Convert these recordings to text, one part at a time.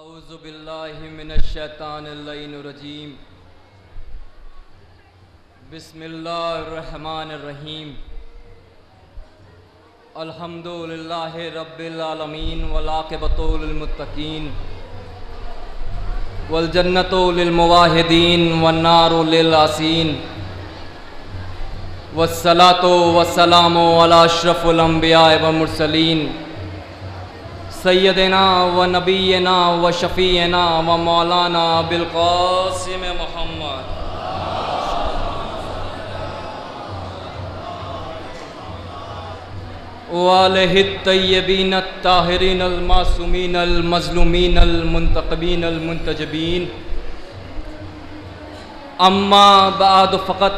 औज़ु बिल्लाहि मिनश शैतानिर रजीम। बिस्मिल्लाहिर रहमानिर रहीम। अल्हम्दुलिल्लाहि रब्बिल आलमीन वल आक़िबतु लिल मुत्तक़ीन वल जन्नतु लिल मुवाहिदीन वन नारु लिल आसीन वस्सलातु वस्सलामु अला अशरफिल अंबिया व मुरसलीन सय्यदना व नबीना व शफ़ीना व मौलाना बिल क़ासिम मुहम्मद व आलिहि तय्यबीन अत्ताहिरीन अल मासूमीन अल मज़लूमीन अल मुंतक़बीन अल मुंतजबीन। अम्मा बाद फ़क़त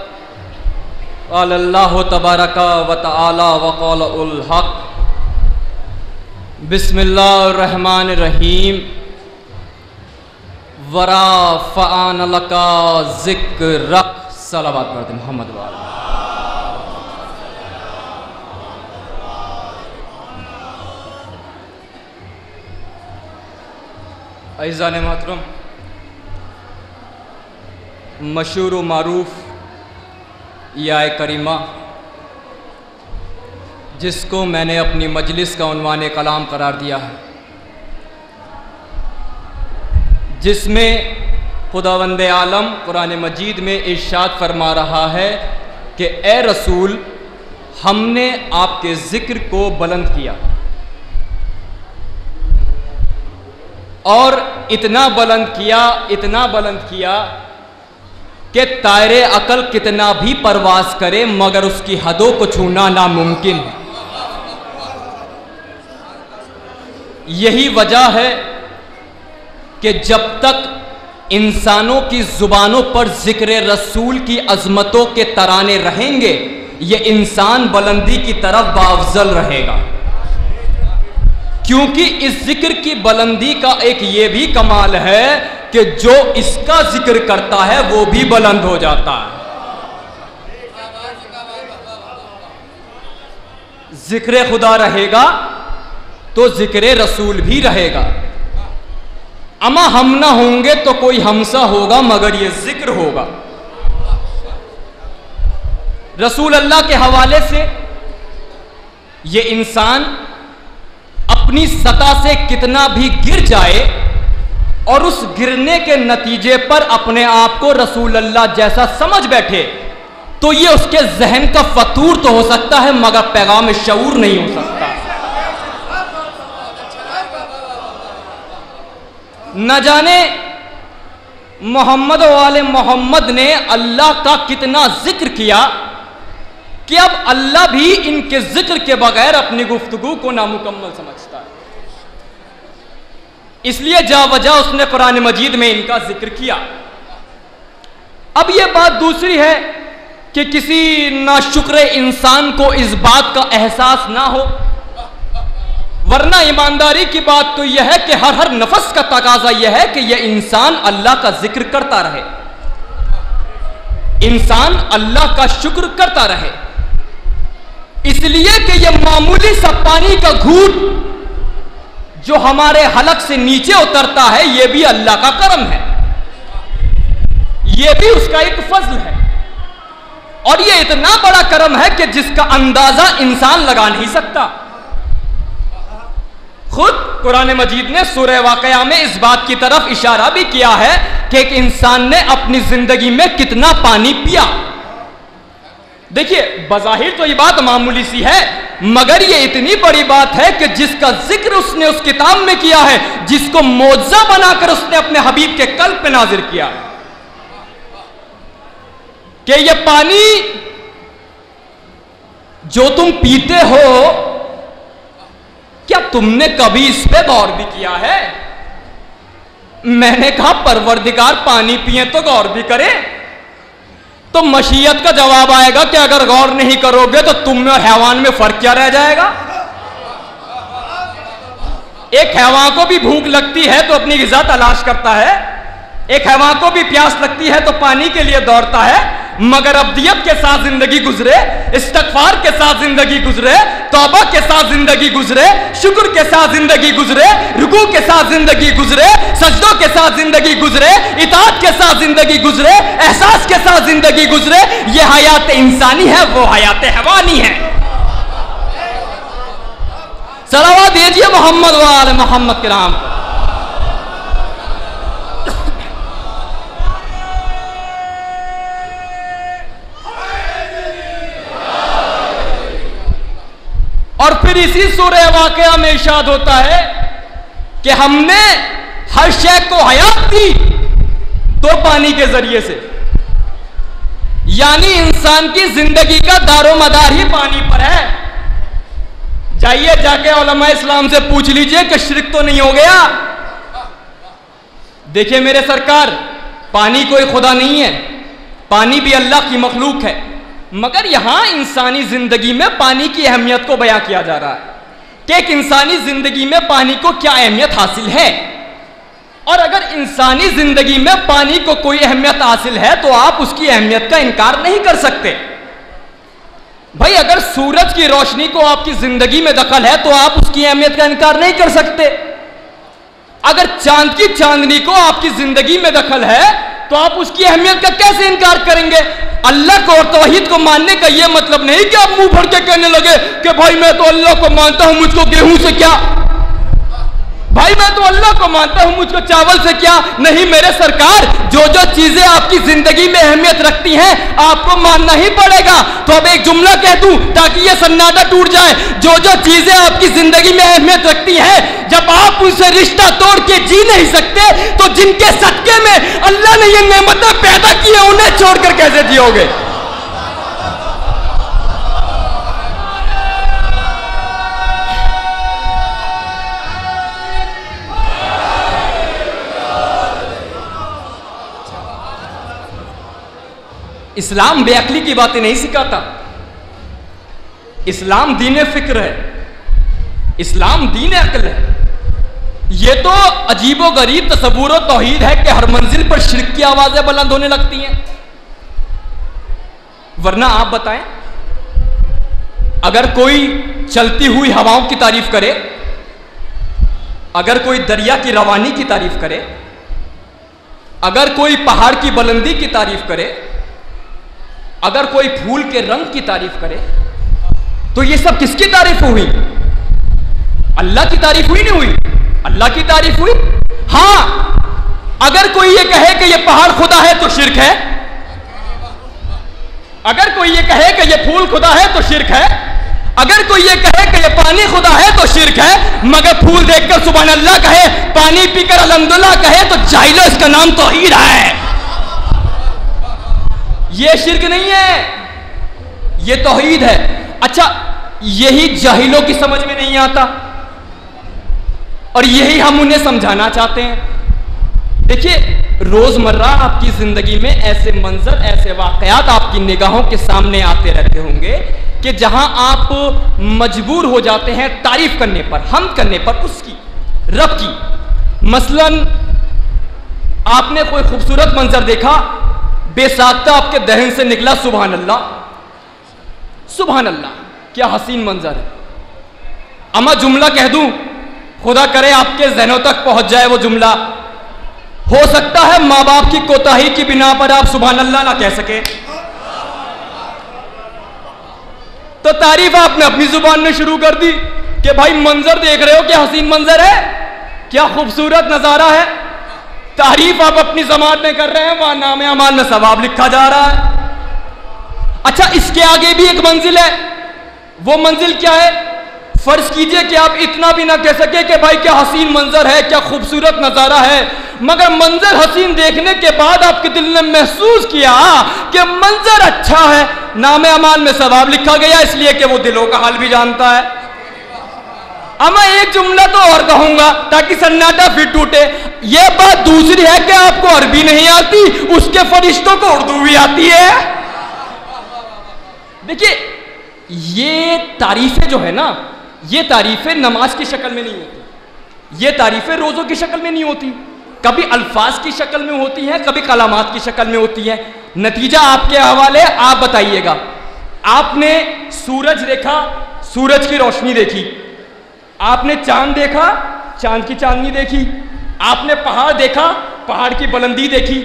क़ाल अल्लाहु तबारका व तआला व क़ौलुल हक़। बिस्मिल्लाहिर्रहमानिर्रहीम। वराफ़अना लका ज़िक्रक। सलावत पढ़ते मोहम्मद वाले। अज़ीज़ान मोहतरम, मशहूर व मारूफ या करीमा जिसको मैंने अपनी मजलिस का उन्वान कलाम करार दिया है, जिसमें खुदावंद आलम कुरान मजीद में इरशाद फरमा रहा है कि ए रसूल, हमने आपके ज़िक्र को बुलंद किया और इतना बुलंद किया कि तायरे अकल कितना भी परवास करे मगर उसकी हदों को छूना नामुमकिन है। यही वजह है कि जब तक इंसानों की जुबानों पर जिक्र रसूल की अजमतों के तराने रहेंगे, ये इंसान बुलंदी की तरफ बावजल रहेगा। क्योंकि इस जिक्र की बुलंदी का एक ये भी कमाल है कि जो इसका जिक्र करता है वो भी बुलंद हो जाता है। जिक्र खुदा रहेगा तो जिक्र रसूल भी रहेगा। अमा हम ना होंगे तो कोई हमसा होगा मगर ये जिक्र होगा। रसूल अल्लाह के हवाले से ये इंसान अपनी सतह से कितना भी गिर जाए और उस गिरने के नतीजे पर अपने आप को रसूल अल्लाह जैसा समझ बैठे तो ये उसके जहन का फतूर तो हो सकता है मगर पैगाम शऊर नहीं हो सकता। न जाने मोहम्मद वाले मोहम्मद ने अल्लाह का कितना जिक्र किया कि अब अल्लाह भी इनके जिक्र के बगैर अपनी गुफ्तगू को नामुकम्मल समझता है। इसलिए जा वजह उसने कुरान मजीद में इनका जिक्र किया। अब यह बात दूसरी है कि किसी नाशुक्र इंसान को इस बात का एहसास ना हो, वरना ईमानदारी की बात तो यह है कि हर नफस का तकाजा यह है कि यह इंसान अल्लाह का जिक्र करता रहे, इंसान अल्लाह का शुक्र करता रहे। इसलिए कि यह मामूली सा पानी का घूंट जो हमारे हलक से नीचे उतरता है यह भी अल्लाह का करम है, यह भी उसका एक फजल है। और यह इतना बड़ा करम है कि जिसका अंदाजा इंसान लगा नहीं सकता। खुद कुरान मजीद ने सूरह वाक़या में इस बात की तरफ इशारा भी किया है कि एक इंसान ने अपनी जिंदगी में कितना पानी पिया। देखिए, बज़ाहिर तो ये बात मामूली सी है मगर ये इतनी बड़ी बात है कि जिसका जिक्र उसने उस किताब में किया है, जिसको मौजज़ा बनाकर उसने अपने हबीब के कल्ब पे नाजिर किया कि ये पानी जो तुम पीते हो, क्या तुमने कभी इस पे गौर भी किया है? मैंने कहा परवरदिगार पानी पिए तो गौर भी करे। तो मशीयत का जवाब आएगा कि अगर गौर नहीं करोगे तो तुम में और हैवान में फर्क क्या रह जाएगा? एक हैवान को भी भूख लगती है तो अपनी ग़िज़ा तलाश करता है, एक हैवान को भी प्यास लगती है तो पानी के लिए दौड़ता है, मगर अब्दियत के साथ जिंदगी गुजरे, इस्तगफार के साथ जिंदगी गुजरे, तौबा के साथ जिंदगी गुजरे, शुक्र के साथ जिंदगी गुजरे, रुकू के साथ जिंदगी गुजरे, सजदों के साथ जिंदगी गुजरे, इताअत के साथ जिंदगी गुजरे, एहसास के साथ जिंदगी गुजरे, ये हयात इंसानी है, वो हयात हैवानी है। सलावत दीजिए मोहम्मद वाले मोहम्मद के नाम। और फिर इसी सूरह वाक़या में इरशाद होता है कि हमने हर शय को हयात दी तो पानी के जरिए से, यानी इंसान की जिंदगी का दारोमदार ही पानी पर है। जाइए जाके उलमा इस्लाम से पूछ लीजिए कि शिर्क तो नहीं हो गया। देखिए मेरे सरकार, पानी कोई खुदा नहीं है, पानी भी अल्लाह की मखलूक है, मगर यहां इंसानी जिंदगी में पानी की अहमियत को बयां किया जा रहा है कि एक इंसानी जिंदगी में पानी को क्या अहमियत हासिल है। और अगर इंसानी जिंदगी में पानी को कोई अहमियत हासिल है तो आप उसकी अहमियत का इनकार नहीं कर सकते। भाई अगर सूरज की रोशनी को आपकी जिंदगी में दखल है तो आप उसकी अहमियत का इनकार नहीं कर सकते। अगर चांद की चांदनी को आपकी जिंदगी में दखल है तो आप उसकी अहमियत का कैसे इनकार करेंगे। अल्लाह को और तौहीद को मानने का यह मतलब नहीं कि आप मुंह भर के कहने लगे कि भाई मैं तो अल्लाह को मानता हूं, मुझको गेहूं से क्या, भाई मैं तो अल्लाह को मानता हूं, मुझको चावल से क्या। नहीं मेरे सरकार, जो जो चीजें आपकी जिंदगी में अहमियत रखती हैं आपको मानना ही पड़ेगा। तो अब एक जुमला कह दूं ताकि यह सन्नाटा टूट जाए। जो जो चीजें आपकी जिंदगी में अहमियत रखती हैं, जब आप उनसे रिश्ता तोड़ के जी नहीं सकते तो जिनके सदके में अल्लाह ने ये नेमतें पैदा की है उन्हें छोड़कर कैसे जियोगे। इस्लाम बेअक्ली की बातें नहीं सिखाता। इस्लाम दीन फिक्र है, इस्लाम दीन अक्ल है। यह तो अजीबो गरीब तसव्वुर और तौहीद है कि हर मंजिल पर शिर्क की आवाजें बुलंद होने लगती हैं। वरना आप बताएं, अगर कोई चलती हुई हवाओं की तारीफ करे, अगर कोई दरिया की रवानी की तारीफ करे, अगर कोई पहाड़ की बुलंदी की तारीफ करे, अगर कोई फूल के रंग की तारीफ करे, तो ये सब किसकी तारीफ हुई? अल्लाह की तारीफ हुई नहीं हुई? अल्लाह की तारीफ हुई। हां, अगर कोई ये कहे कि ये पहाड़ खुदा है तो शिर्क है, अगर कोई ये कहे कि ये फूल खुदा है तो शिर्क है, अगर कोई ये कहे कि ये पानी खुदा है तो शिर्क है। मगर फूल देखकर सुभान अल्लाह कहे, पानी पीकर अल्हम्दुलिल्लाह कहे तो जाहिलो इसका नाम तौहीद है। ये शिर्क नहीं है, ये तौहीद है। अच्छा, यही जाहिलों की समझ में नहीं आता और यही हम उन्हें समझाना चाहते हैं। देखिए, रोजमर्रा आपकी जिंदगी में ऐसे मंजर, ऐसे वाकयात आपकी निगाहों के सामने आते रहते होंगे कि जहां आप मजबूर हो जाते हैं तारीफ करने पर, हमद करने पर उसकी, रब की। मसलन आपने कोई खूबसूरत मंजर देखा, बेसाख्ता आपके दहन से निकला सुभान अल्लाह, सुभान अल्लाह, क्या हसीन मंजर है। अमा जुमला कह दूं, खुदा करे आपके जहनों तक पहुंच जाए वो जुमला। हो सकता है मां बाप की कोताही की बिना पर आप सुभान अल्लाह ना कह सके, तो तारीफ आपने अपनी जुबान में शुरू कर दी कि भाई मंजर देख रहे हो, क्या हसीन मंजर है, क्या खूबसूरत नजारा है। तारीफ आप अपनी जबान में कर रहे हैं, वहां नाम अमाल में सवाब लिखा जा रहा है। अच्छा, इसके आगे भी एक मंजिल है। वो मंजिल क्या है? फर्ज कीजिए कि आप इतना भी ना कह सके कि भाई क्या हसीन मंजर है, क्या खूबसूरत नजारा है, मगर मंजर हसीन देखने के बाद आपके दिल ने महसूस किया कि मंजर अच्छा है, नाम अमाल में सवाब लिखा गया, इसलिए कि वो दिलों का हाल भी जानता है। अब मैं एक जुमला तो और कहूंगा ताकि सन्नाटा फिर टूटे। यह बात दूसरी है कि आपको अरबी नहीं आती, उसके फरिश्तों को उर्दू भी आती है। देखिए, ये तारीफें जो है ना, ये तारीफें नमाज की शक्ल में नहीं होती, ये तारीफें रोजों की शक्ल में नहीं होती, कभी अल्फाज की शक्ल में होती हैं, कभी कलामात की शक्ल में होती है। नतीजा आपके हवाले, आप बताइएगा। आपने सूरज देखा, सूरज की रोशनी देखी। आपने चांद देखा, चांद की चांदनी देखी। आपने पहाड़ देखा, पहाड़ की बुलंदी देखी।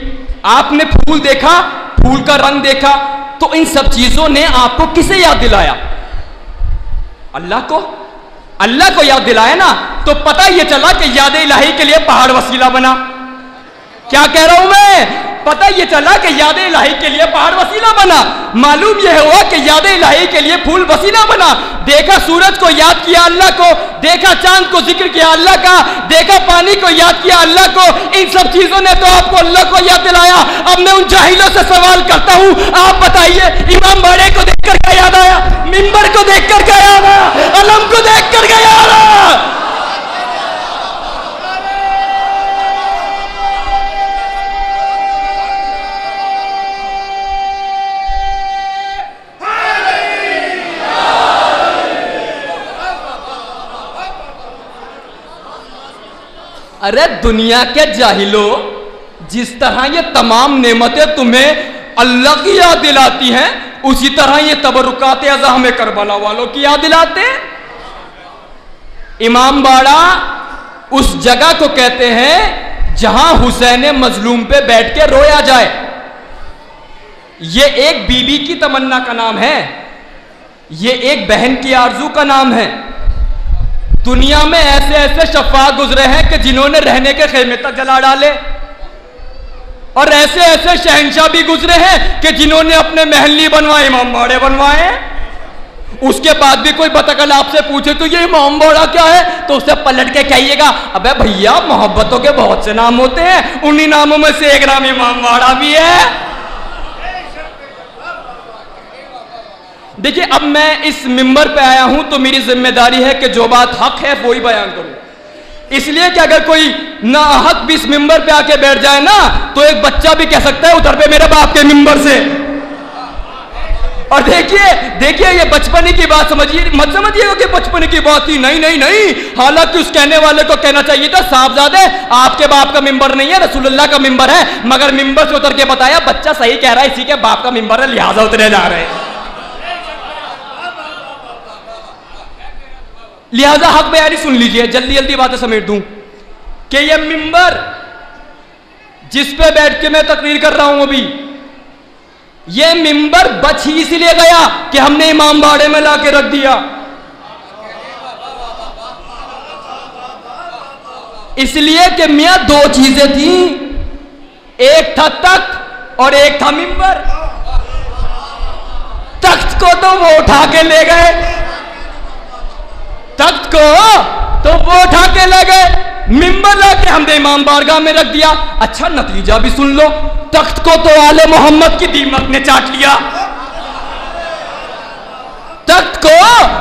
आपने फूल देखा, फूल का रंग देखा। तो इन सब चीजों ने आपको किसे याद दिलाया? अल्लाह को। अल्लाह को याद दिलाया ना, तो पता यह चला कि याद इलाही के लिए पहाड़ वसीला बना। क्या कह रहा हूं मैं? पता यह चला कि याद इलाही के लिए पहाड़ वसीला बना। मालूम यह हुआ कि याद इलाही के लिए फूल वसीला बना। देखा सूरज को, याद किया अल्लाह को। देखा चांद को, जिक्र किया अल्लाह का। देखा पानी को, याद किया अल्लाह को। इन सब चीजों ने तो आपको अल्लाह को याद दिलाया। अब मैं उन जाहिलों से सवाल करता हूं, आप बताइए, इमाम बाड़े को देखकर क्या याद आया? मिंबर को देखकर क्या याद आया? अलम को देखकर क्या याद आया? अरे दुनिया के जाहिलो, जिस तरह ये तमाम नेमतें तुम्हें अल्लाह की याद दिलाती हैं, उसी तरह ये तबरुकात अज़ा हमें करबला वालों की याद दिलाते हैं। इमाम बाड़ा उस जगह को कहते हैं जहां हुसैन मजलूम पे बैठ के रोया जाए। ये एक बीबी की तमन्ना का नाम है, ये एक बहन की आरजू का नाम है। दुनिया में ऐसे ऐसे शफा गुजरे हैं कि जिन्होंने रहने के खेमे तक जला डाले, और ऐसे ऐसे शहंशाह भी गुजरे हैं कि जिन्होंने अपने महल नहीं बनवाए, इमाम बाड़े बनवाए। उसके बाद भी कोई बतकल आपसे पूछे तो ये इमाम बाड़ा क्या है, तो उससे पलट के कहिएगा, अबे भैया मोहब्बतों के बहुत से नाम होते हैं, उन्हीं नामों में से एक नाम इमाम बाड़ा भी है। देखिए, अब मैं इस मिंबर पे आया हूं तो मेरी जिम्मेदारी है कि जो बात हक है वो ही बयान करूं। इसलिए कि अगर कोई ना हक भी इस मिंबर पे आके बैठ जाए ना, तो एक बच्चा भी कह सकता है उधर पे मेरे बाप के मिंबर से। और देखिए ये बचपने की बात समझिए, मत समझिएगा कि बचपने की बात ही नहीं नहीं नहीं। हालांकि उस कहने वाले को कहना चाहिए था, साहबजादे आपके बाप का मिंबर नहीं है, रसूलुल्लाह का मिंबर है। मगर मिंबर से उतर के बताया बच्चा सही कह रहा है, इसी के बाप का मिंबर है, लिहाजा उतरे जा रहे हैं। लिहाजा हक बयानी सुन लीजिए, जल्दी जल्दी बातें समेट दूं कि ये मिंबर जिस पे बैठ के मैं तकरीर कर रहा हूं अभी, ये मिंबर बच ही इसलिए गया कि हमने इमाम बाड़े में लाके रख दिया। इसलिए कि मियां दो चीजें थी, एक था तख्त और एक था मिंबर। तख्त को तो वो उठा के ले गए, तख्त को तो वो उठा के ले गए, मिंबर लाके हमने इमाम बारगाह में रख दिया। अच्छा नतीजा भी सुन लो, तख्त को तो आले मोहम्मद की दीमक ने चाट लिया। तख्त को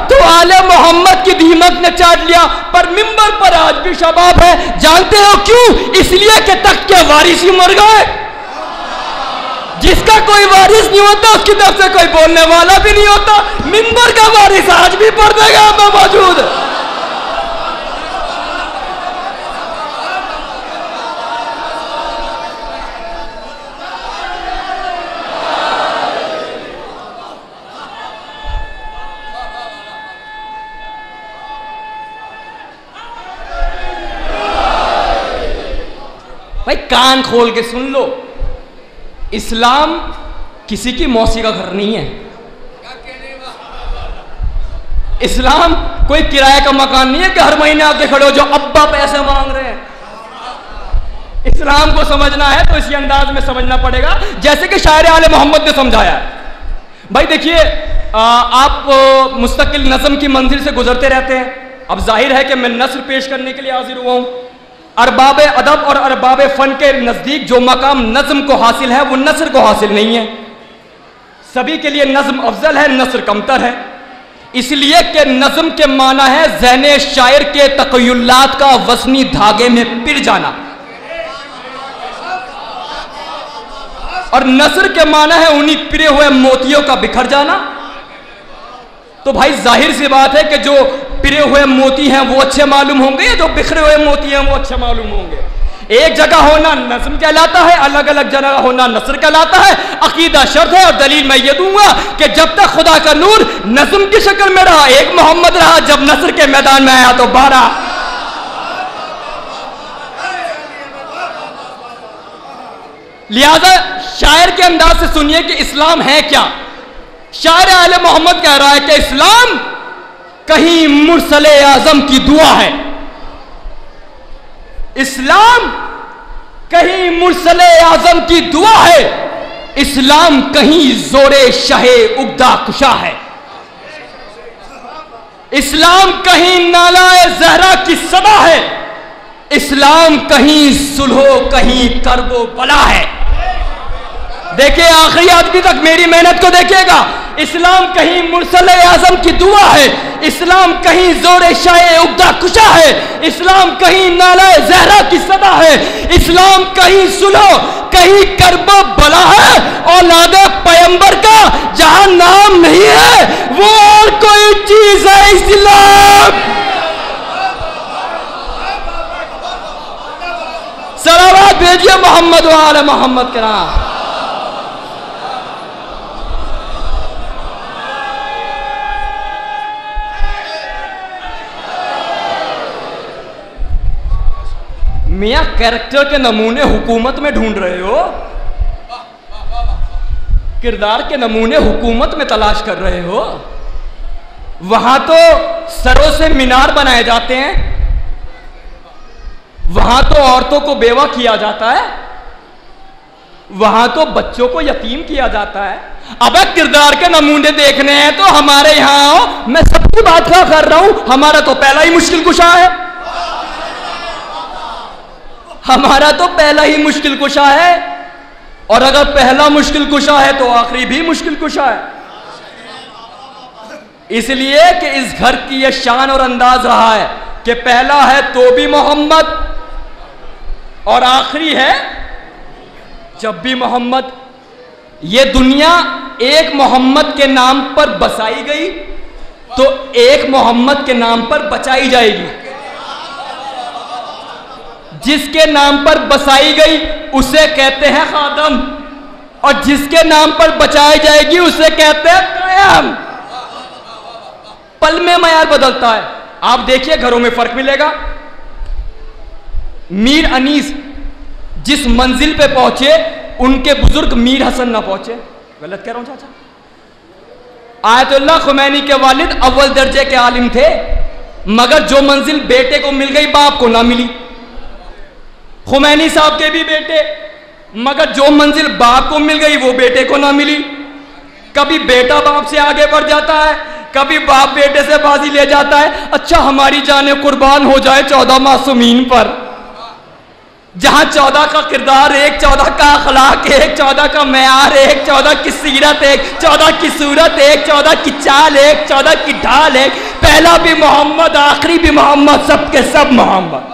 तो आले मोहम्मद की दीमक ने चाट लिया, पर मिंबर पर आज भी शबाब है। जानते हो क्यों? इसलिए कि तख्त के वारिस ही मर गए। जिसका कोई वारिस नहीं होता उसकी तरफ से कोई बोलने वाला भी नहीं होता। मिंबर का वारिस आज भी पर्देगाह में मौजूद। भाई कान खोल के सुन लो, इस्लाम किसी की मौसी का घर नहीं है। इस्लाम कोई किराए का मकान नहीं है कि हर महीने आके खड़े हो जो अब्बा पैसे मांग रहे हैं। इस्लाम को समझना है तो इसी अंदाज में समझना पड़ेगा जैसे कि शायर आले मोहम्मद ने समझाया है। भाई देखिए, आप मुस्तकिल नज़म की मंजिल से गुजरते रहते हैं। अब जाहिर है कि मैं नस्र पेश करने के लिए हाजिर हुआ हूं। अरबाब अदब और अरबाब फन के नजदीक जो मकाम नज्म को हासिल है वो नस्र को हासिल नहीं है। सभी के लिए नज्म अफजल है, नस्र कमतर है। इसलिए कि नज्म के माना है ज़हने शायर के तक़य्युलात का वज़नी धागे में पिर जाना, और नस्र के माना है उन्हीं पिरे हुए मोतियों का बिखर जाना। तो भाई जाहिर सी बात है कि जो पिरे हुए मोती हैं वो अच्छे मालूम होंगे, या जो बिखरे हुए मोती हैं वो अच्छे मालूम होंगे। एक जगह होना नज़्म कहलाता है, अलग अलग जगह होना नसर कहलाता है। अकीदा शर्त है और दलील मैं ये दूंगा कि जब तक खुदा का नूर नज़्म की शक्ल में रहा एक मोहम्मद रहा, जब नसर के मैदान में आया तो 12। लिहाजा शायर के अंदाज से सुनिए कि इस्लाम है क्या। शायर आले मोहम्मद कह रहा है कि इस्लाम कहीं मुरसले आजम की दुआ है। इस्लाम कहीं मुरसले आजम की दुआ है। इस्लाम कहीं जोरे शहे उगदा कुशा है। इस्लाम कहीं नालाए जहरा की सदा है। इस्लाम कहीं सुलहो कहीं करबो बला है। देखिए आखिरी आदमी तक मेरी मेहनत को देखिएगा। इस्लाम कहीं मुरसले आजम की दुआ है। इस्लाम कहीं जोरे शाए उगदा कुशा है। इस्लाम कहीं नालाए जहरा की सदा है। इस्लाम कहीं सुलहो कहीं करबो बला है। औलाद पैगंबर का जहां नाम नहीं है वो और कोई चीज है इस्लाम। सलावत भेजिए मोहम्मद वाले मोहम्मद के नाम। मियां कैरेक्टर के नमूने हुकूमत में ढूंढ रहे हो, किरदार के नमूने हुकूमत में तलाश कर रहे हो। वहां तो सरों से मीनार बनाए जाते हैं, वहां तो औरतों को बेवा किया जाता है, वहां तो बच्चों को यतीम किया जाता है। अब किरदार के नमूने देखने हैं तो हमारे यहां आओ। मैं सबकी बात कर रहा हूं। हमारा तो पहला ही मुश्किल कुशा है। हमारा तो पहला ही मुश्किल कुशा है। और अगर पहला मुश्किल कुशा है तो आखिरी भी मुश्किल कुशा है। इसलिए कि इस घर की यह शान और अंदाज रहा है कि पहला है तो भी मोहम्मद और आखिरी है जब भी मोहम्मद। ये दुनिया एक मोहम्मद के नाम पर बसाई गई तो एक मोहम्मद के नाम पर बचाई जाएगी। जिसके नाम पर बसाई गई उसे कहते हैं खादम और जिसके नाम पर बचाई जाएगी उसे कहते हैं कायम। पल में मयार बदलता है। आप देखिए घरों में फर्क मिलेगा। मीर अनीस जिस मंजिल पे पहुंचे उनके बुजुर्ग मीर हसन ना पहुंचे। गलत कह रहा हूं चाचा? आयतुल्लाह खुमैनी के वालिद अव्वल दर्जे के आलिम थे, मगर जो मंजिल बेटे को मिल गई बाप को ना मिली। खुमैनी साहब के भी बेटे, मगर जो मंजिल बाप को मिल गई वो बेटे को ना मिली। कभी बेटा बाप से आगे बढ़ जाता है, कभी बाप बेटे से बाजी ले जाता है। अच्छा हमारी जाने कुर्बान हो जाए 14 मासूमीन पर, जहां 14 का किरदार एक, 14 का अखलाक एक, 14 का मयार एक, 14 की सीरत एक, 14 की सूरत एक, 14 की चाल एक, 14 की ढाल एक। पहला भी मोहम्मद आखिरी भी मोहम्मद, सबके सब मोहम्मद।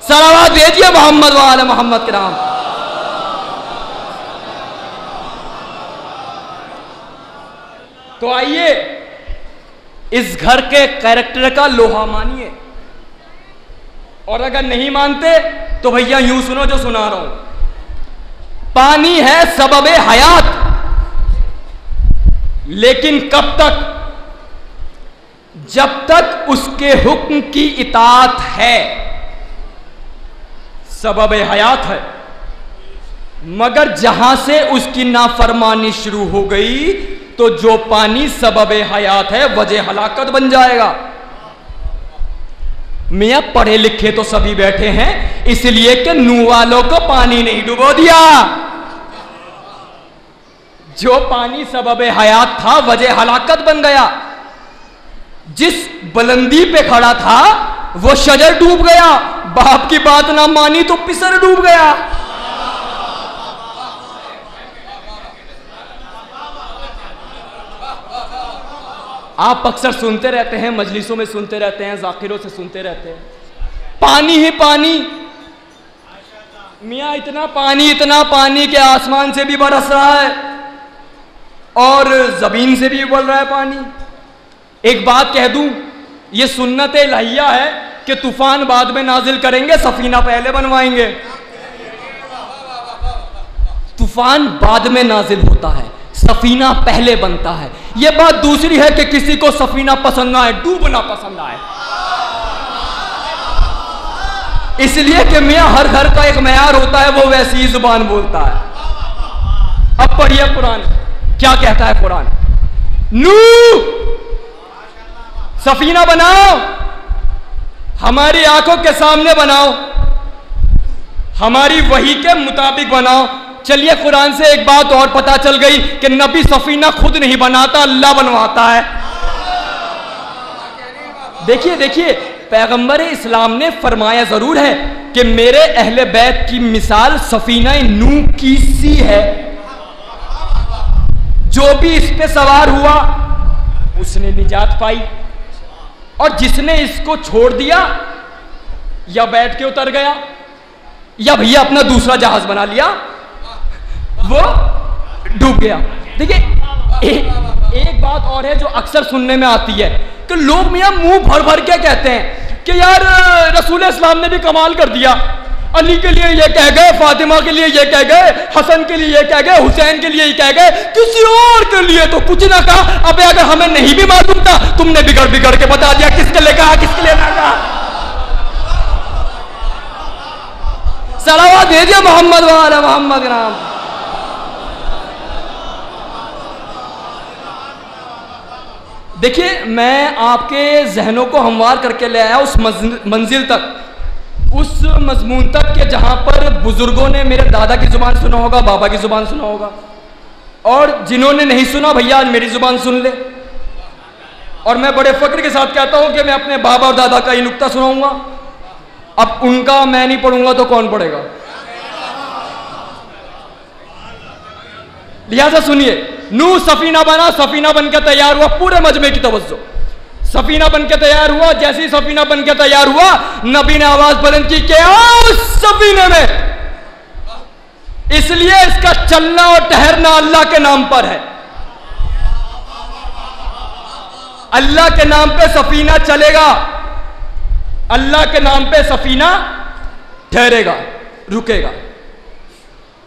सलावत भेजिए मोहम्मद वाले मोहम्मद के नाम। तो आइए इस घर के कैरेक्टर का लोहा मानिए, और अगर नहीं मानते तो भैया यूं सुनो जो सुना रहा हूं। पानी है सबबे हयात, लेकिन कब तक? जब तक उसके हुक्म की इताअत है सबबे हयात है, मगर जहां से उसकी नाफरमानी शुरू हो गई तो जो पानी सबबे हयात है वजह हलाकत बन जाएगा। मियां पढ़े लिखे तो सभी बैठे हैं, इसलिए कि नूह वालों को पानी नहीं डुबो दिया। जो पानी सबबे हयात था वजह हलाकत बन गया। जिस बुलंदी पे खड़ा था वो शजर डूब गया, बाप की बात ना मानी तो पिसर डूब गया। आप अक्सर सुनते रहते हैं, मजलिसों में सुनते रहते हैं, जाकिरों से सुनते रहते हैं, पानी ही पानी। मियाँ इतना पानी के आसमान से भी बरस रहा है और जमीन से भी उबल रहा है पानी। एक बात कह दूं, ये सुन्नत इलाहिया है कि तूफान बाद में नाजिल करेंगे, सफीना पहले बनवाएंगे। तूफान बाद में नाजिल होता है, सफीना पहले बनता है। यह बात दूसरी है कि किसी को सफीना पसंद ना आए, डूबना पसंद आए, इसलिए कि मियां हर घर का एक मयार होता है, वो वैसी ही जुबान बोलता है। अब पढ़िए कुरान क्या कहता है। कुरान, नू सफीना बनाओ, हमारी आंखों के सामने बनाओ, हमारी वही के मुताबिक बनाओ। चलिए कुरान से एक बात और पता चल गई कि नबी सफीना खुद नहीं बनाता, अल्लाह बनवाता है। देखिए देखिए, पैगंबर इस्लाम ने फरमाया जरूर है कि मेरे अहले बैत की मिसाल सफीना नू की सी है। जो भी इस पे सवार हुआ उसने निजात पाई, और जिसने इसको छोड़ दिया या बैठ के उतर गया या भैया अपना दूसरा जहाज बना लिया, वो डूब गया। देखिए एक बात और है जो अक्सर सुनने में आती है कि लोग मियां मुंह भर भर के कहते हैं कि यार रसूल इस्लाम ने भी कमाल कर दिया, अली के लिए ये कह गए, फातिमा के लिए ये कह गए, हसन के लिए ये कह गए, हुसैन के लिए ये कह गए, किसी और के लिए तो कुछ ना कहा। अबे अगर हमें नहीं भी मालूम था, तुमने बिगड़ बिगड़ के बता दिया किसके लिए कहा, किसके लिए ना कहा। सलावत भेजिए मोहम्मद वाला मोहम्मद नाम। देखिए मैं आपके जहनों को हमवार करके ले आया उस मंजिल तक, उस मजमून तक के जहां पर बुजुर्गों ने मेरे दादा की जुबान सुना होगा, बाबा की जुबान सुना होगा, और जिन्होंने नहीं सुना भैया आज मेरी जुबान सुन ले। और मैं बड़े फक्र के साथ कहता हूं कि मैं अपने बाबा और दादा का ही नुक्ता सुनाऊंगा। अब उनका मैं नहीं पढ़ूंगा तो कौन पढ़ेगा। लिहाजा सुनिए, नू सफीना बना, सफीना बन के तैयार हुआ, पूरे मजमे की तवज्जो, सफीना बन के तैयार हुआ। जैसे ही सफीना बन के तैयार हुआ, नबी ने आवाज बुलंद की कि आओ सफीने में। इसलिए इसका चलना और ठहरना अल्लाह के नाम पर है। अल्लाह के नाम पे सफीना चलेगा, अल्लाह के नाम पे सफीना ठहरेगा, रुकेगा।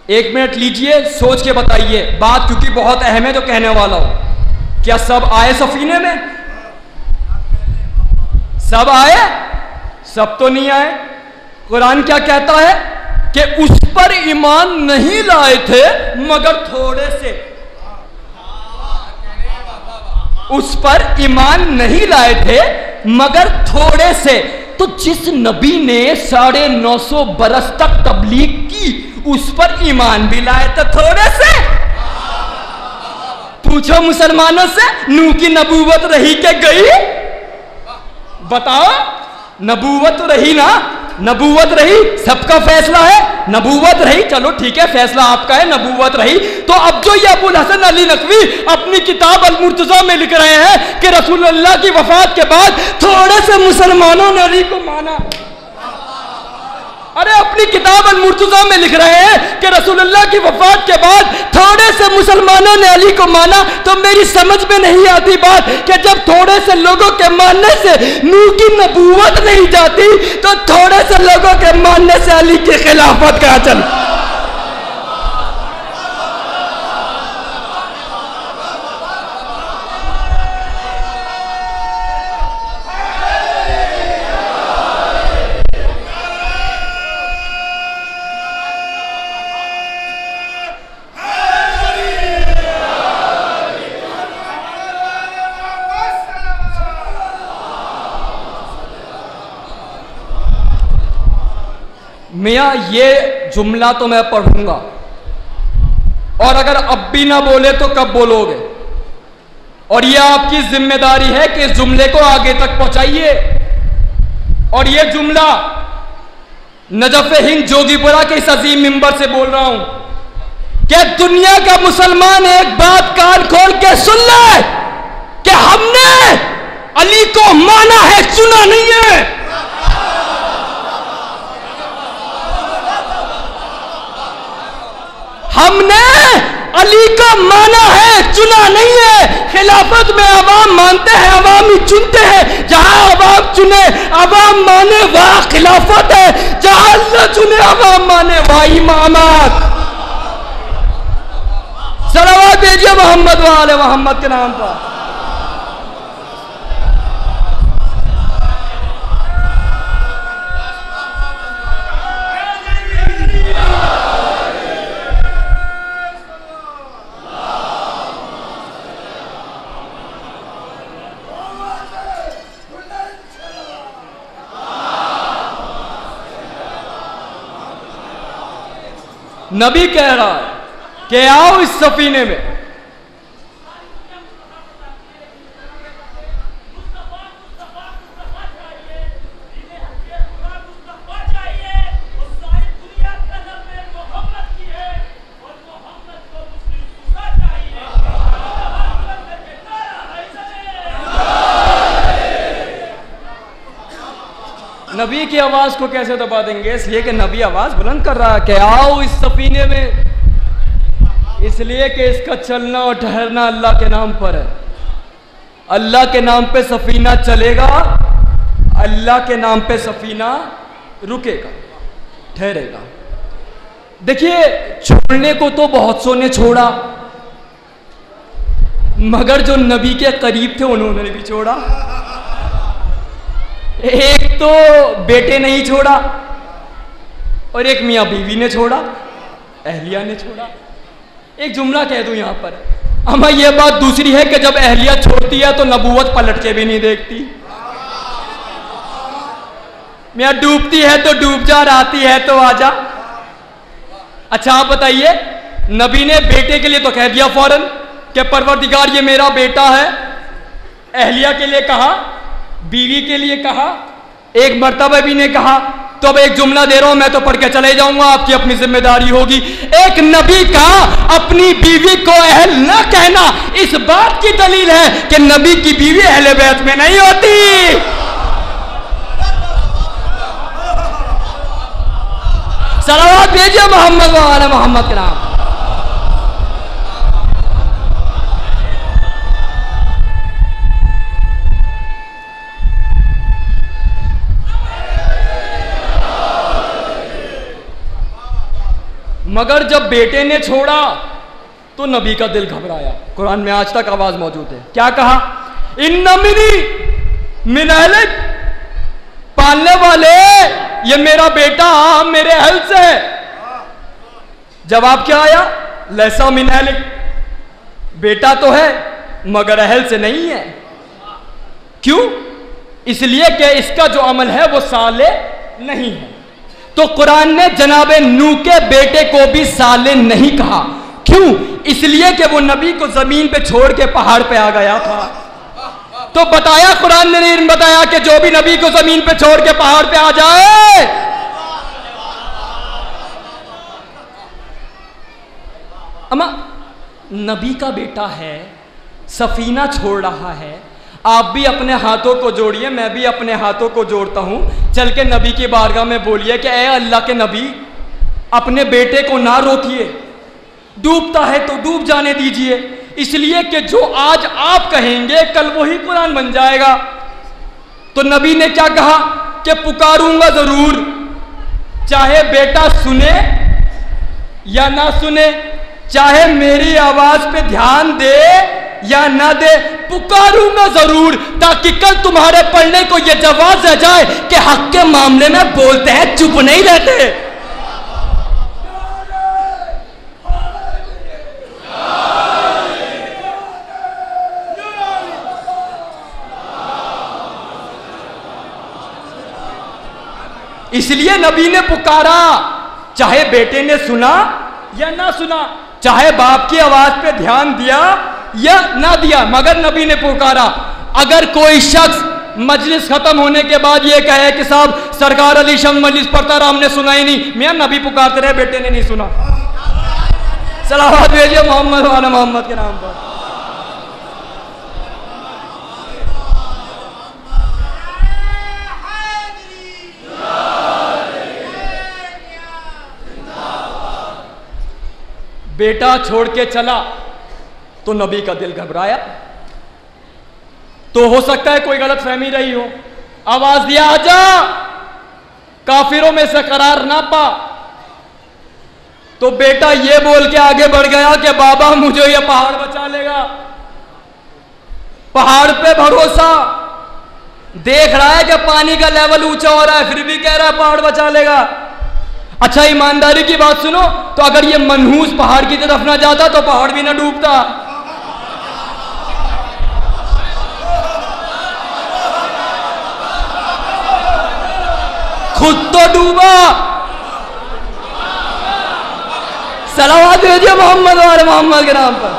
एक मिनट लीजिए, सोच के बताइए बात, क्योंकि बहुत अहम है जो कहने वाला हूं। क्या सब आए सफीने में? सब आए? सब तो नहीं आए। कुरान क्या कहता है कि उस पर ईमान नहीं लाए थे मगर थोड़े से। उस पर ईमान नहीं लाए थे मगर थोड़े से। तो जिस नबी ने 950 बरस तक तबलीग की, उस पर ईमान भी लाए थे थोड़े से। पूछो मुसलमानों से, नूह की नबूवत रही के गई? बताओ, नबूवत रही ना? नबूवत रही, सबका फैसला है। नबूवत रही, चलो ठीक है, फैसला आपका है, नबूवत रही। तो अब जो ये अबुल हसन अली नकवी अपनी किताब अल मुर्तजा में लिख रहे हैं कि रसूलुल्लाह की वफात के बाद थोड़े से मुसलमानों ने अली को माना। अरे अपनी किताब अल मुर्तजा में लिख रहे हैं कि रसूलुल्लाह की वफात के बाद थोड़े से मुसलमानों ने अली को माना। तो मेरी समझ में नहीं आती बात कि जब थोड़े से लोगों के मानने से नूह की नबूवत नहीं जाती, तो थोड़े से लोगों के मानने से अली की खिलाफत कहां चली? मियाँ ये जुमला तो मैं पढ़ूंगा, और अगर अब भी ना बोले तो कब बोलोगे? और ये आपकी जिम्मेदारी है कि इस जुमले को आगे तक पहुंचाइए। और ये जुमला नजफ हिंद जोगीपुरा के इस अजीम मिंबर से बोल रहा हूं कि दुनिया का मुसलमान एक बात कान खोल के सुन ले कि हमने अली को माना है, सुना नहीं है। हमने अली को माना है, चुना नहीं है। खिलाफत में अवाम मानते हैं, अवाम ही चुनते हैं। जहां अवाम चुने अवाम माने वहां खिलाफत है, जहां अल्लाह चुने अवाम माने वहां इमामत। सलावत भेजिए मोहम्मद वाले मोहम्मद के नाम पर। नबी कह रहा है कि आओ इस सफीने में। नबी की आवाज को कैसे दबा देंगे? इसलिए कि नबी आवाज बुलंद कर रहा है कि आओ इस सफीने में, इसलिए कि इसका चलना और ठहरना अल्लाह के नाम पर है। अल्लाह के नाम पे सफीना चलेगा, अल्लाह के नाम पे सफीना रुकेगा, ठहरेगा। देखिए, छोड़ने को तो बहुत सो ने छोड़ा, मगर जो नबी के करीब थे उन्होंने भी छोड़ा। एक तो बेटे नहीं छोड़ा और एक मियाँ बीवी ने छोड़ा, अहलिया ने छोड़ा। एक जुमला कह दूं यहां पर, अमा ये बात दूसरी है कि जब अहलिया छोड़ती है तो नबूवत पलट के भी नहीं देखती। मियाँ डूबती है तो डूब जा, आती है तो आजा। अच्छा आप बताइए, नबी ने बेटे के लिए तो कह दिया फौरन कि परवरदिगार ये मेरा बेटा है। अहलिया के लिए कहा, बीवी के लिए कहा, एक मर्तबा भी ने कहा। तो अब एक जुमला दे रहा हूं, मैं तो पढ़ के चले जाऊंगा, आपकी अपनी जिम्मेदारी होगी। एक नबी का अपनी बीवी को अहल न कहना इस बात की दलील है कि नबी की बीवी अहले बैत में नहीं होती। सलावत भेजिए मोहम्मद वाले मोहम्मद के नाम। मगर जब बेटे ने छोड़ा तो नबी का दिल घबराया। कुरान में आज तक आवाज मौजूद है। क्या कहा? इन्ना मिनी मिन अहलिक, पालने वाले ये मेरा बेटा मेरे अहल से है। जवाब क्या आया? लैसा मिन अहलिक, बेटा तो है मगर अहल से नहीं है। क्यों? इसलिए कि इसका जो अमल है वो साले नहीं है। तो कुरान ने जनाबे नूह के बेटे को भी साले नहीं कहा। क्यों? इसलिए कि वो नबी को जमीन पे छोड़ के पहाड़ पे आ गया था। तो बताया कुरान ने नहीं बताया कि जो भी नबी को जमीन पे छोड़ के पहाड़ पे आ जाए, अम्मा नबी का बेटा है, सफीना छोड़ रहा है, आप भी अपने हाथों को जोड़िए, मैं भी अपने हाथों को जोड़ता हूं। चल के नबी की बारगाह में बोलिए कि ए अल्लाह के नबी, अपने बेटे को ना रोकिए, डूबता है तो डूब जाने दीजिए। इसलिए कि जो आज आप कहेंगे कल वही कुरान बन जाएगा। तो नबी ने क्या कहा कि पुकारूंगा जरूर, चाहे बेटा सुने या ना सुने, चाहे मेरी आवाज पे ध्यान दे या ना दे, पुकारूंगा जरूर, ताकि कल तुम्हारे पढ़ने को यह जवाब आ जाए कि हक के मामले में बोलते हैं, चुप नहीं रहते। इसलिए नबी ने पुकारा, चाहे बेटे ने सुना या ना सुना, चाहे बाप की आवाज पे ध्यान दिया या ना दिया, मगर नबी ने पुकारा। अगर कोई शख्स मजलिस खत्म होने के बाद ये कहे कि साहब सरकार अली शम मजलिस पढ़ता रहा, हमने सुना ही नहीं, मियां नबी पुकारते रहे, बेटे ने नहीं सुना। सलावत भेजिए मोहम्मद वाला मोहम्मद के नाम पर। बेटा छोड़ के चला तो नबी का दिल घबराया। तो हो सकता है कोई गलत फहमी रही हो, आवाज दिया आजा, काफिरों में से करार ना पा। तो बेटा ये बोल के आगे बढ़ गया कि बाबा मुझे ये पहाड़ बचा लेगा। पहाड़ पे भरोसा, देख रहा है कि पानी का लेवल ऊंचा हो रहा है, फिर भी कह रहा है पहाड़ बचा लेगा। अच्छा ईमानदारी की बात सुनो, तो अगर ये मनहूस पहाड़ की तरफ ना जाता तो पहाड़ भी ना डूबता। खुद तो डूबा। सलावत भेजिए मोहम्मद और मोहम्मद के नाम पर।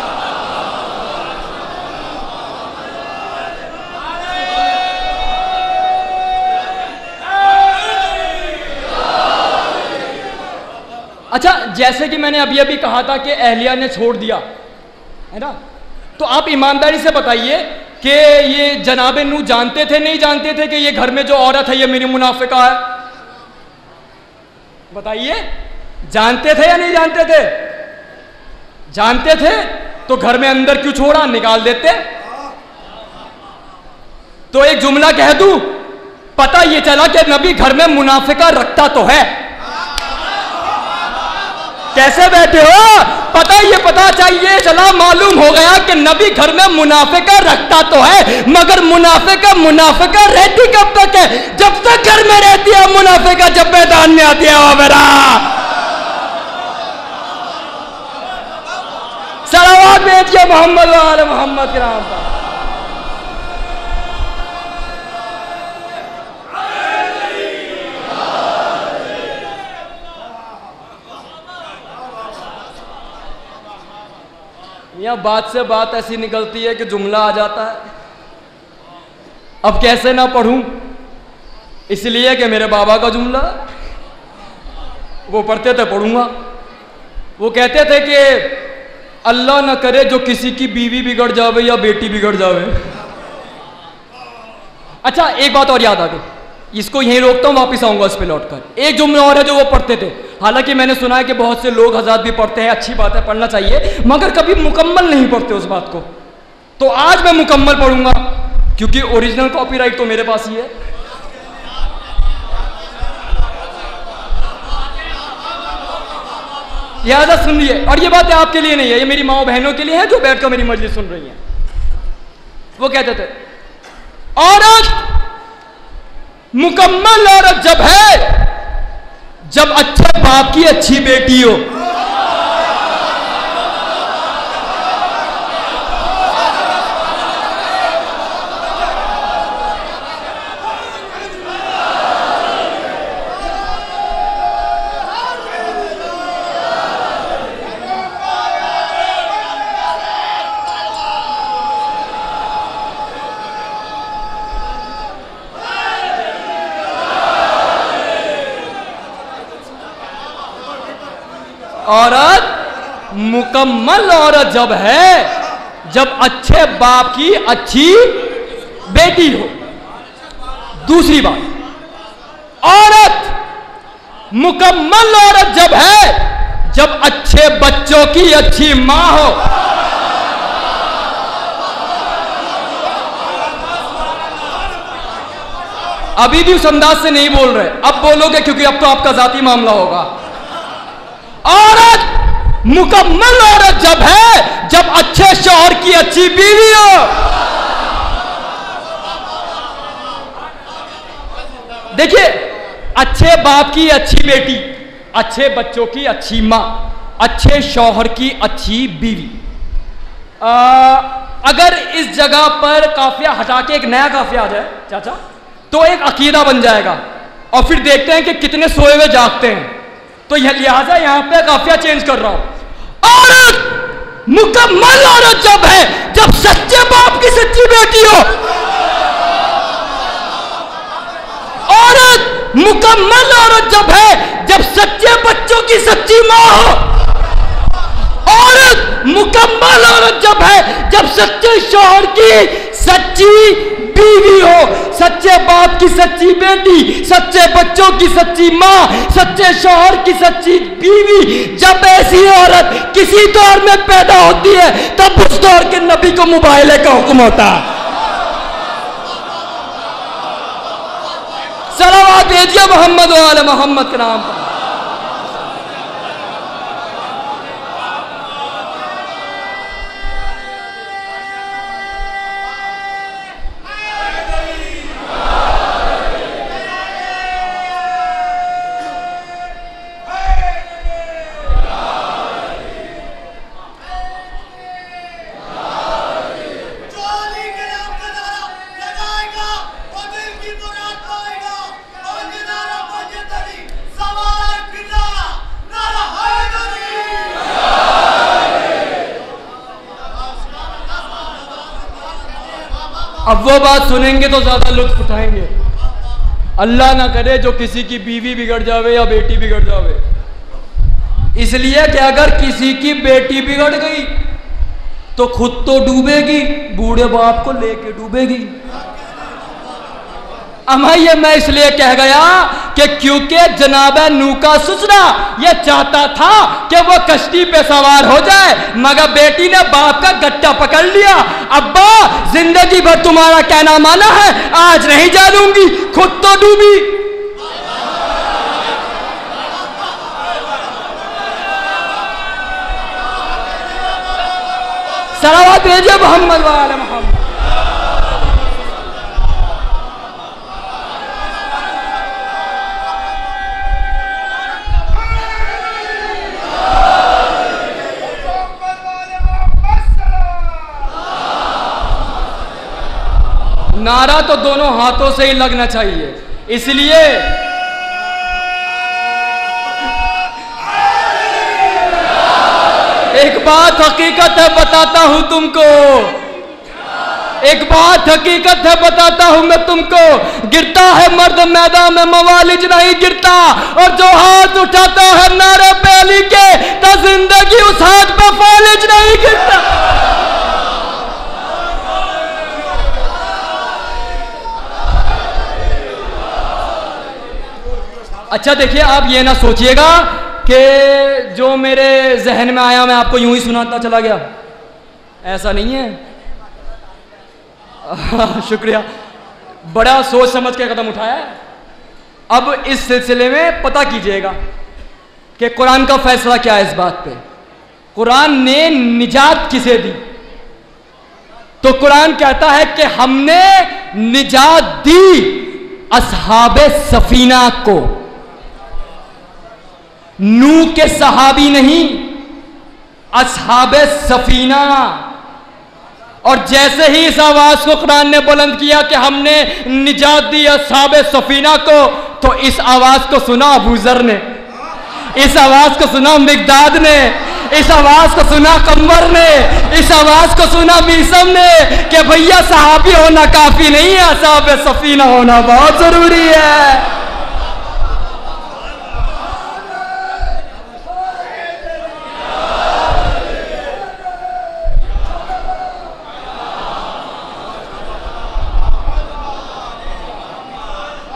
अच्छा जैसे कि मैंने अभी अभी कहा था कि अहलिया ने छोड़ दिया है ना, तो आप ईमानदारी से बताइए कि ये जनाबे नूह जानते थे नहीं जानते थे कि ये घर में जो औरत है ये मेरी मुनाफिका है? बताइए, जानते थे या नहीं जानते थे? जानते थे तो घर में अंदर क्यों छोड़ा, निकाल देते। तो एक जुमला कह दूं, पता ये चला कि नबी घर में मुनाफिका रखता तो है। कैसे बैठे हो? पता चाहिए चला, मालूम हो गया कि नबी घर में मुनाफिका रखता तो है, मगर मुनाफिका रहती कब तक है? जब तक घर में रहती है मुनाफिका, जब मैदान में आती है वो मेरा। सलावत भेजिए मोहम्मद वाले मोहम्मद के नाम पर। यहाँ बात से बात ऐसी निकलती है कि जुमला आ जाता है। अब कैसे ना पढ़ूं, इसलिए कि मेरे बाबा का जुमला वो पढ़ते थे, पढ़ूंगा। वो कहते थे कि अल्लाह ना करे जो किसी की बीवी बिगड़ जावे या बेटी बिगड़ जावे। अच्छा एक बात और याद आ गई, इसको यहीं रोकता हूं, वापिस आऊंगा इस पे लौटकर। एक जुमला और है जो वो पढ़ते थे, हालांकि मैंने सुना है कि बहुत से लोग हज़ात भी पढ़ते हैं, अच्छी बात है, पढ़ना चाहिए, मगर कभी मुकम्मल नहीं पढ़ते उस बात को। तो आज मैं मुकम्मल पढ़ूंगा क्योंकि ओरिजिनल कॉपीराइट तो मेरे पास ही है। लिहाजा सुनिए, और ये बातें आपके लिए नहीं है, ये मेरी माओ बहनों के लिए है जो बैठकर मेरी मजलिस सुन रही हैं। वो कहते थे औरत मुकम्मल औरत जब है जब अच्छे बाप की अच्छी बेटी हो। औरत मुकम्मल औरत जब है जब अच्छे बाप की अच्छी बेटी हो। दूसरी बात, औरत मुकम्मल औरत जब है जब अच्छे बच्चों की अच्छी मां हो। अभी भी उस अंदाज से नहीं बोल रहे, अब बोलोगे क्योंकि अब तो आपका जाती मामला होगा। औरत मुकम्मल औरत जब है जब अच्छे शौहर की अच्छी बीवी हो। देखिए, अच्छे बाप की अच्छी बेटी, अच्छे बच्चों की अच्छी मां, अच्छे शौहर की अच्छी बीवी। अगर इस जगह पर काफिया हटा के एक नया काफिया आ जाए चाचा, तो एक अकीदा बन जाएगा, और फिर देखते हैं कि कितने सोए हुए जागते हैं। तो यह लिहाजा यहां पे काफिया चेंज कर रहा हूं। औरत मुकम्मल औरत जब है जब सच्चे बाप की सच्ची बेटी हो। औरत मुकम्मल औरत जब है जब सच्चे बच्चों की सच्ची मां हो। औरत मुकम्मल औरत जब है जब सच्चे शौहर की सच्ची बीवी हो, सच्चे बाप की सच्ची बेटी, सच्चे बच्चों की सच्ची माँ, सच्चे शौहर की सच्ची बीवी। जब ऐसी औरत किसी दौर में पैदा होती है तब उस दौर के नबी को मुबाहले का हुक्म होता है। सलावत भेजिए मोहम्मद वाले मोहम्मद के नाम पर। अब वो बात सुनेंगे तो ज्यादा लुत्फ उठाएंगे। अल्लाह ना करे जो किसी की बीवी बिगड़ जावे या बेटी बिगड़ जावे। इसलिए कि अगर किसी की बेटी बिगड़ गई तो खुद तो डूबेगी, बूढ़े बाप को लेके डूबेगी। अमा ये मैं इसलिए कह गया कि क्योंकि जनाब नूह का ससुरा ये चाहता था कि वो कश्ती पे सवार हो जाए, मगर बेटी ने बाप का गट्टा पकड़ लिया। अब्बा जिंदगी भर तुम्हारा कहना माना है, आज नहीं जा दूंगी, खुद तो डूबी। सलावत भेजिए मोहम्मद वाले मोहम्मद। नारा तो दोनों हाथों से ही लगना चाहिए। इसलिए एक बात हकीकत है बताता हूं तुमको, एक बात हकीकत है बताता हूं मैं तुमको, गिरता है मर्द मैदान में मवालिज नहीं गिरता, और जो हाथ उठाता है नारे पे अली के तो जिंदगी उस हाथ पे फालिज नहीं गिरता। अच्छा देखिए, आप ये ना सोचिएगा कि जो मेरे जहन में आया मैं आपको यूं ही सुनाता चला गया, ऐसा नहीं है। शुक्रिया, बड़ा सोच समझ के कदम उठाया है। अब इस सिलसिले में पता कीजिएगा कि कुरान का फैसला क्या है इस बात पे। कुरान ने निजात किसे दी? तो कुरान कहता है कि हमने निजात दी असहाबे सफीना को, नूह के सहाबी नहीं, असहाबे सफीना। और जैसे ही इस आवाज को कुरान ने बुलंद किया कि हमने निजात दी असहाबे सफीना को, तो इस आवाज को सुना अबू जर ने, इस आवाज को सुना मिकदाद ने, इस आवाज को सुना कमर ने, इस आवाज को सुना मीसम ने कि भैया सहाबी होना काफी नहीं है, असहाबे सफीना होना बहुत जरूरी है।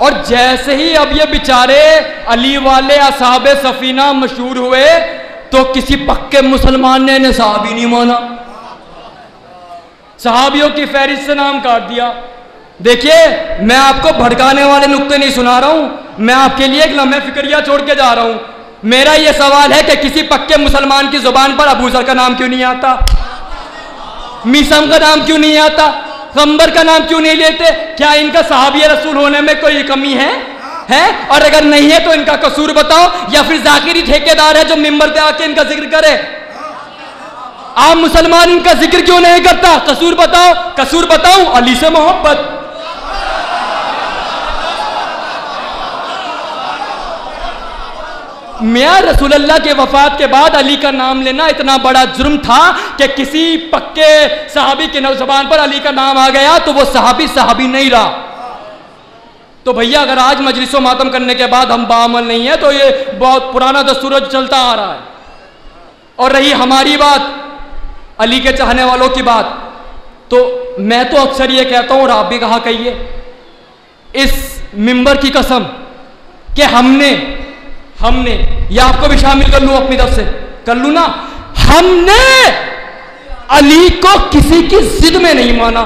और जैसे ही अब ये बेचारे अली वाले असहाबे सफीना मशहूर हुए तो किसी पक्के मुसलमान ने इन्हें सहाबी नहीं माना, सहाबियों की फहरिस्त से नाम काट दिया। देखिए, मैं आपको भड़काने वाले नुक्ते नहीं सुना रहा हूं, मैं आपके लिए एक लम्हे फिक्रिया छोड़ के जा रहा हूं। मेरा यह सवाल है कि किसी पक्के मुसलमान की जुबान पर अबू जर का नाम क्यों नहीं आता, मीसम का नाम क्यों नहीं आता, कम्बर का नाम क्यों नहीं लेते? क्या इनका सहाबी रसूल होने में कोई कमी है? और अगर नहीं है तो इनका कसूर बताओ, या फिर जाकिरी ठेकेदार है जो मिंबर पे आके इनका जिक्र करे? आम मुसलमान इनका जिक्र क्यों नहीं करता? कसूर बताओ। कसूर बताऊं? अली से मोहब्बत। मियां रसूलुल्लाह के वफात के बाद अली का नाम लेना इतना बड़ा जुर्म था कि किसी पक्के सहाबी के ज़बान पर अली का नाम आ गया तो वो सहाबी नहीं रहा। तो भैया, अगर आज मजलिसो मातम करने के बाद हम बाअमल नहीं है तो ये बहुत पुराना दस्तूर चलता आ रहा है। और रही हमारी बात, अली के चाहने वालों की बात, तो मैं तो अक्सर ये कहता हूं और आप भी कहा कहिए, इस मिंबर की कसम कि हमने या आपको भी शामिल कर लूं अपनी तरफ से, कर लूं ना, हमने अली को किसी की जिद में नहीं माना।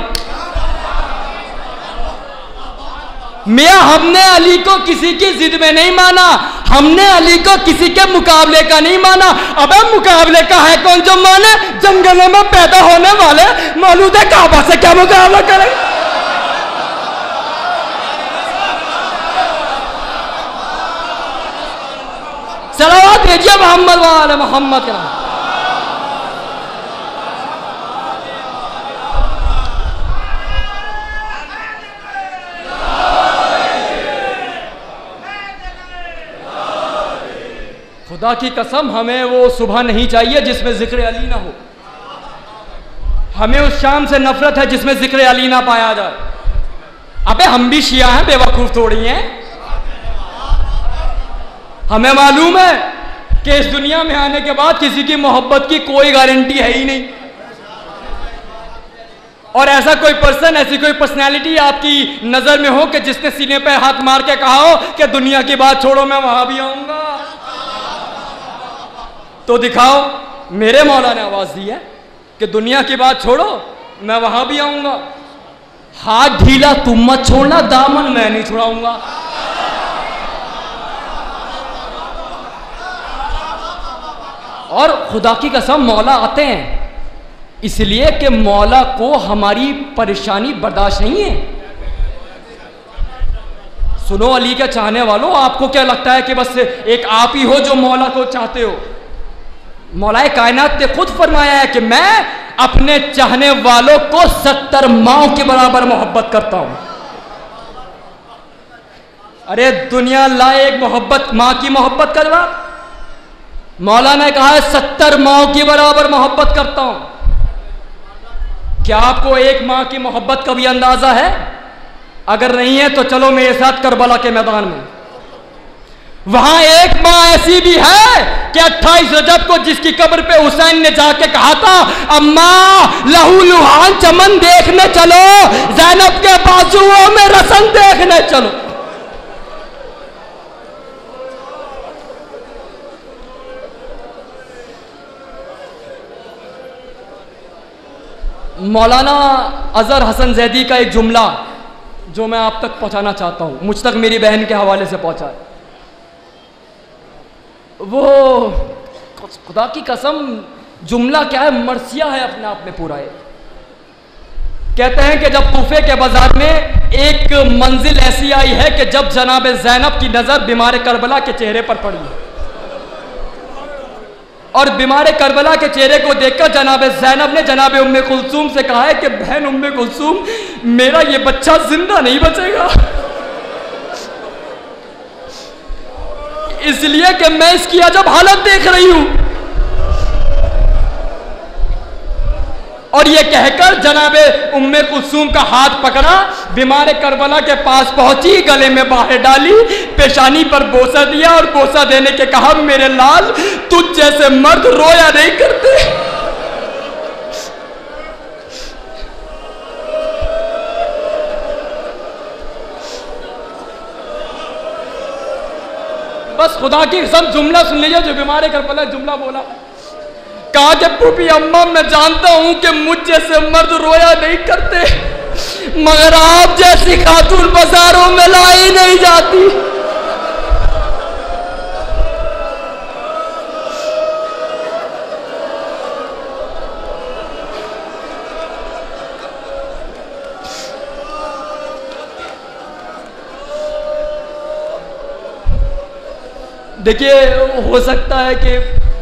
मियां हमने अली को किसी की जिद में नहीं माना, हमने अली को किसी के मुकाबले का नहीं माना। अबे मुकाबले का है कौन जो माने? जंगलों में पैदा होने वाले मौलूद काबा से क्या मुकाबला करें? सलावत भेजिए मोहम्मद वाले मोहम्मद के नाम। खुदा की कसम हमें वो सुबह नहीं चाहिए जिसमें जिक्र अली ना हो। हमें उस शाम से नफरत है जिसमें जिक्र अली ना पाया जाए। अबे हम भी शिया हैं, बेवकूफ थोड़ी हैं। हमें मालूम है कि इस दुनिया में आने के बाद किसी की मोहब्बत की कोई गारंटी है ही नहीं। और ऐसा कोई पर्सन, ऐसी कोई पर्सनैलिटी आपकी नजर में हो कि जिसने सीने पे हाथ मार के कहा हो कि दुनिया की बात छोड़ो मैं वहां भी आऊंगा, तो दिखाओ। मेरे मौला ने आवाज दी है कि दुनिया की बात छोड़ो मैं वहां भी आऊंगा। हाथ ढीला तुम मत छोड़ना, दामन मैं नहीं छुड़ाऊंगा। और खुदा की कसम मौला आते हैं इसलिए कि मौला को हमारी परेशानी बर्दाश्त नहीं है। सुनो अली के चाहने वालों, आपको क्या लगता है कि बस एक आप ही हो जो मौला को चाहते हो? मौलाए कायनात ने खुद फरमाया है कि मैं अपने चाहने वालों को 70 माओं के बराबर मोहब्बत करता हूं। अरे दुनिया लाए एक मोहब्बत, मां की मोहब्बत कर रहा। मौला ने कहा है 70 माओं के बराबर मोहब्बत करता हूं। क्या आपको एक मां की मोहब्बत का भी अंदाजा है? अगर नहीं है तो चलो मेरे साथ करबला के मैदान में। वहां एक मां ऐसी भी है कि 28 रजब को जिसकी कब्र पे हुसैन ने जाके कहा था, अम्मा लहू लुहान चमन देखने चलो, ज़ैनब के बाजुओं में रसन देखने चलो। मौलाना अजहर हसन जैदी का एक जुमला जो मैं आप तक पहुंचाना चाहता हूं, मुझ तक मेरी बहन के हवाले से पहुंचा है। वो खुदा की कसम जुमला क्या है, मरसिया है अपने आप में पूरा। है कहते हैं कि जब कूफे के बाजार में एक मंजिल ऐसी आई है कि जब जनाब ज़ैनब की नजर बीमार करबला के चेहरे पर पड़ी और बीमार करबला के चेहरे को देखकर जनाब ज़ैनब ने जनाब उम्मे कुलसूम से कहा है कि बहन उम्मे कुलसूम, मेरा ये बच्चा जिंदा नहीं बचेगा, इसलिए कि मैं इसकी अजब हालत देख रही हूं। और ये कहकर जनाबे उम्मे कुलसूम का हाथ पकड़ा, बीमार करबला के पास पहुंची, गले में बाहें डाली, पेशानी पर बोसा दिया और बोसा देने के कहा, मेरे लाल तुझ जैसे मर्द रोया नहीं करते। बस खुदा की सब जुमला सुन लीजिए जो बीमार करबला जुमला बोला। कहा कि पुपी अम्मा, मैं जानता हूं कि मुझ जैसे मर्द रोया नहीं करते, मगर आप जैसी खातून बाजारों में लाई नहीं जाती। देखिए, हो सकता है कि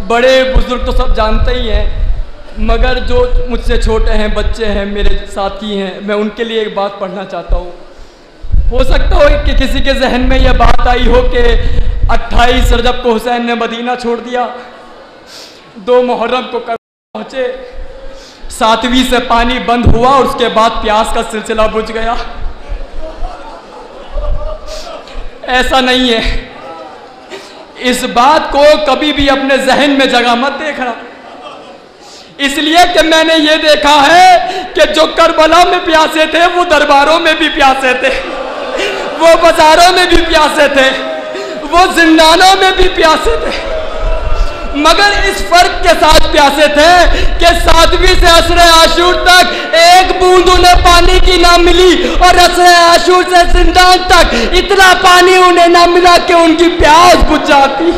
बड़े बुजुर्ग तो सब जानते ही हैं, मगर जो मुझसे छोटे हैं, बच्चे हैं, मेरे साथी हैं, मैं उनके लिए एक बात पढ़ना चाहता हूँ। हो सकता हो कि किसी के जहन में यह बात आई हो कि 28 रजब को हुसैन ने मदीना छोड़ दिया, 2 मुहर्रम को करबला पहुँचे, 7वीं से पानी बंद हुआ और उसके बाद प्यास का सिलसिला बुझ गया। ऐसा नहीं है। इस बात को कभी भी अपने जहन में जगह मत देखना। इसलिए कि मैंने ये देखा है कि जो करबला में प्यासे थे वो दरबारों में भी प्यासे थे, वो बाजारों में भी प्यासे थे, वो जिंदानों में भी प्यासे थे, मगर इस फर्क के साथ प्यासे थे कि 7वीं से असरे आशूर तक एक बूंद उन्हें पानी की ना मिली और असरे आशूर से जिंदान तक इतना पानी उन्हें ना मिला कि उनकी प्यास बुझ जाती।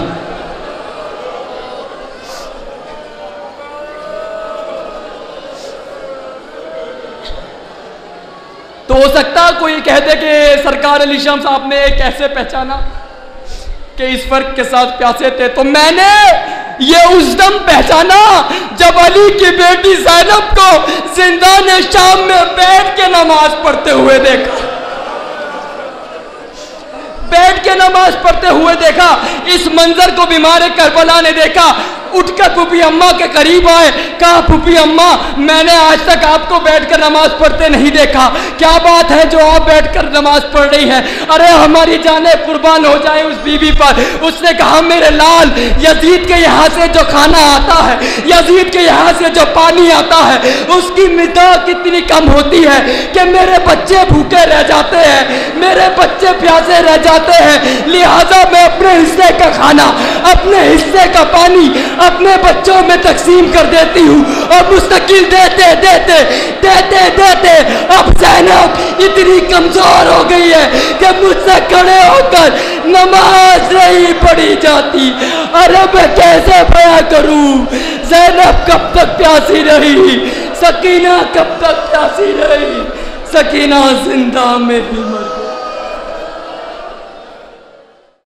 तो हो सकता कोई कह दे कि सरकार अली शाम साहब ने कैसे पहचाना कि इस फर्क के साथ प्यासे थे। तो मैंने ये उस दम पहचाना जब अली की बेटी ज़ैनब को जिंदान शाम में बैठ के नमाज पढ़ते हुए देखा, बैठ के नमाज पढ़ते हुए देखा। इस मंजर को बीमार करबला ने देखा, उठकर फूफी अम्मा के करीब आए, कहा फूफी अम्मा मैंने आज तक आपको बैठकर नमाज पढ़ते नहीं देखा, क्या बात है जो आप बैठकर नमाज पढ़ रही है? अरे हमारी जाने कुर्बान हो जाए उस बीबी पर। उसने कहा मेरे लाल, यजीद के यहाँ से जो खाना आता है, यजीद के यहाँ से जो पानी आता है, उसकी मिक़दार कितनी कम होती है कि मेरे बच्चे भूखे रह जाते हैं, मेरे बच्चे प्यासे रह जाते हैं। लिहाजा मैं अपने हिस्से का खाना, अपने हिस्से का पानी अपने बच्चों में तकसीम कर देती हूँ और मुस्तकिल देते देते देते देते अब ज़ैनब इतनी कमजोर हो गई है कि मुझसे खड़े होकर नमाज नहीं पढ़ी जाती। अरे मैं कैसे बयां करूँ, ज़ैनब कब तक प्यासी रही, सकीना कब तक प्यासी रही, सकीना जिंदा में भी मर